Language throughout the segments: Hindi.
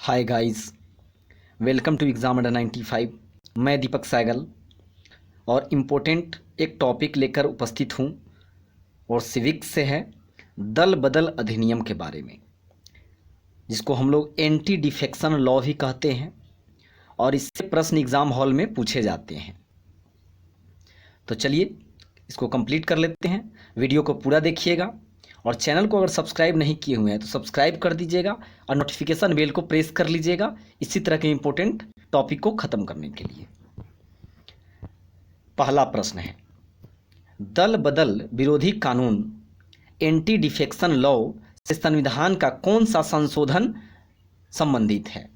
Hi guys, welcome to exam under 95। मैं दीपक सैगल और इम्पोर्टेंट एक टॉपिक लेकर उपस्थित हूँ और सिविक्स से है दल बदल अधिनियम के बारे में, जिसको हम लोग एंटी डिफेक्शन लॉ भी कहते हैं और इससे प्रश्न एग्ज़ाम हॉल में पूछे जाते हैं। तो चलिए इसको कंप्लीट कर लेते हैं। वीडियो को पूरा देखिएगा और चैनल को अगर सब्सक्राइब नहीं किए हुए हैं तो सब्सक्राइब कर दीजिएगा और नोटिफिकेशन बेल को प्रेस कर लीजिएगा इसी तरह के इंपॉर्टेंट टॉपिक को ख़त्म करने के लिए। पहला प्रश्न है, दल बदल विरोधी कानून एंटी डिफेक्शन लॉ से संविधान का कौन सा संशोधन संबंधित है?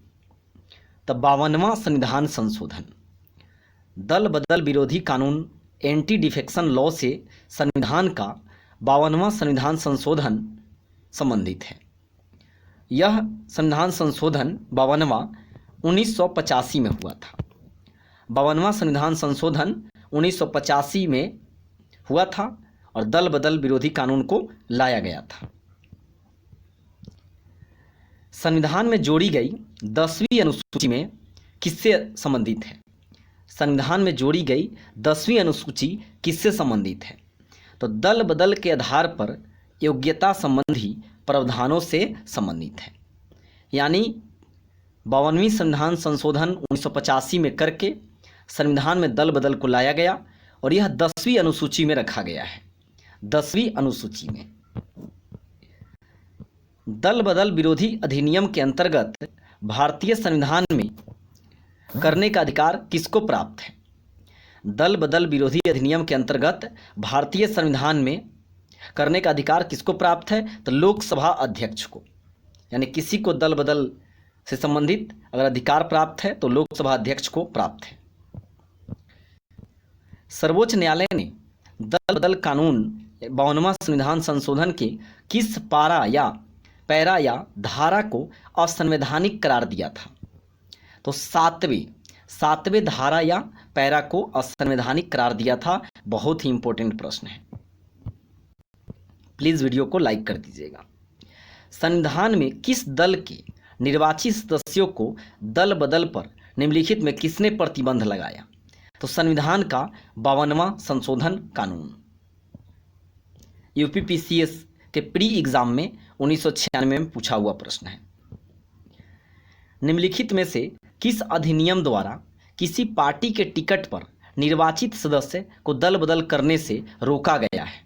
तो 52वां संविधान संशोधन। दल बदल विरोधी कानून एंटी डिफेक्शन लॉ से संविधान का 52वां संविधान संशोधन संबंधित है। यह संविधान संशोधन 52वां 1985 में हुआ था। 52वां संविधान संशोधन 1985 में हुआ था और दल बदल विरोधी कानून को लाया गया था। संविधान में जोड़ी गई 10वीं अनुसूची में किससे संबंधित है? संविधान में जोड़ी गई 10वीं अनुसूची किससे संबंधित है? तो दल बदल के आधार पर योग्यता संबंधी प्रावधानों से संबंधित है। यानी 52वीं संविधान संशोधन 1985 में करके संविधान में दल बदल को लाया गया और यह 10वीं अनुसूची में रखा गया है। 10वीं अनुसूची में दल बदल विरोधी अधिनियम के अंतर्गत भारतीय संविधान में करने का अधिकार किसको प्राप्त है? दल बदल विरोधी अधिनियम के अंतर्गत भारतीय संविधान में करने का अधिकार किसको प्राप्त है? तो लोकसभा अध्यक्ष को। यानी किसी को दल बदल से संबंधित अगर अधिकार प्राप्त है तो लोकसभा अध्यक्ष को प्राप्त है। सर्वोच्च न्यायालय ने दल बदल कानून 52वां संविधान संशोधन के किस पारा या पैरा या धारा को असंवैधानिक करार दिया था? तो सातवें धारा या पैरा को असंवैधानिक करार दिया था। बहुत ही इंपॉर्टेंट प्रश्न है, प्लीज वीडियो को लाइक कर दीजिएगा। संविधान में किस दल के निर्वाचित सदस्यों को दल बदल पर निम्नलिखित में किसने प्रतिबंध लगाया? तो संविधान का 52वां संशोधन कानून। यूपीपीसीएस के प्री एग्जाम में 1996 में पूछा हुआ प्रश्न है। निम्नलिखित में से किस अधिनियम द्वारा किसी पार्टी के टिकट पर निर्वाचित सदस्य को दल बदल करने से रोका गया है?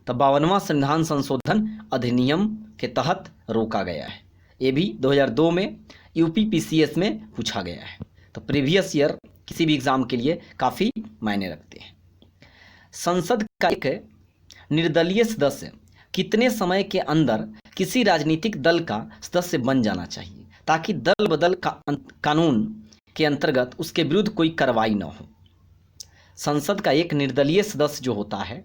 तो 52वां संविधान संशोधन अधिनियम के तहत रोका गया है। ये भी 2002 में यूपीपीसीएस में पूछा गया है। तो प्रीवियस ईयर किसी भी एग्जाम के लिए काफ़ी मायने रखते हैं। संसद का एक निर्दलीय सदस्य कितने समय के अंदर किसी राजनीतिक दल का सदस्य बन जाना चाहिए ताकि दल बदल कानून के अंतर्गत उसके विरुद्ध कोई कार्रवाई न हो? संसद का एक निर्दलीय सदस्य जो होता है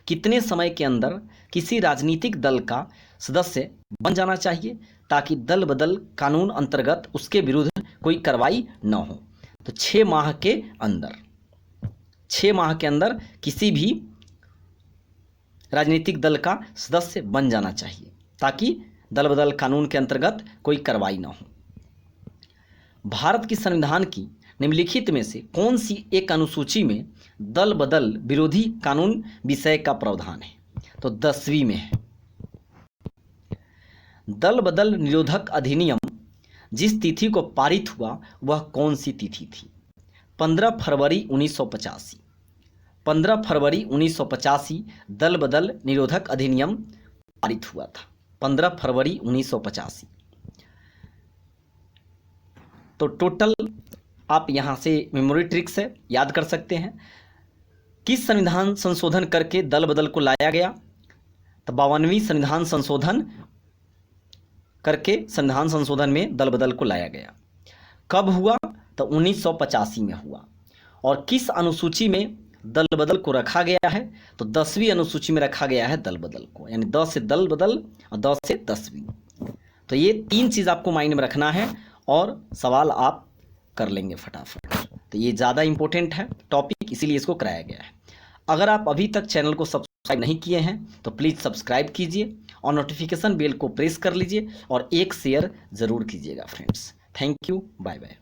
कितने समय के अंदर किसी राजनीतिक दल का सदस्य बन जाना चाहिए ताकि दल बदल कानून अंतर्गत उसके विरुद्ध कोई कार्रवाई न हो? तो 6 माह के अंदर। 6 माह के अंदर किसी भी राजनीतिक दल का सदस्य बन जाना चाहिए ताकि दल बदल कानून के अंतर्गत कोई कार्रवाई न हो। भारत की संविधान की निम्नलिखित में से कौन सी एक अनुसूची में दल बदल विरोधी कानून विषय का प्रावधान है? तो 10वीं में है। दल बदल निरोधक अधिनियम जिस तिथि को पारित हुआ वह कौन सी तिथि थी? 15 फरवरी 1985। 15 फरवरी 1985 दल बदल निरोधक अधिनियम पारित हुआ था। 15 फरवरी 1985। तो टोटल आप यहाँ से मेमोरी ट्रिक से याद कर सकते हैं। किस संविधान संशोधन करके दल बदल को लाया गया? तो 52वीं संविधान संशोधन करके संविधान संशोधन में दल बदल को लाया गया। कब हुआ? तो 1985 में हुआ। और किस अनुसूची में दल बदल को रखा गया है? तो 10वीं अनुसूची में रखा गया है दल बदल को। यानी 10 से दल बदल और 10 से 10वीं। तो ये 3 चीज़ आपको माइंड में रखना है और सवाल आप कर लेंगे फटाफट। तो ये ज़्यादा इंपॉर्टेंट है टॉपिक, इसीलिए इसको कराया गया है। अगर आप अभी तक चैनल को सब्सक्राइब नहीं किए हैं तो प्लीज़ सब्सक्राइब कीजिए और नोटिफिकेशन बेल को प्रेस कर लीजिए और एक शेयर ज़रूर कीजिएगा friends. Thank you, bye bye.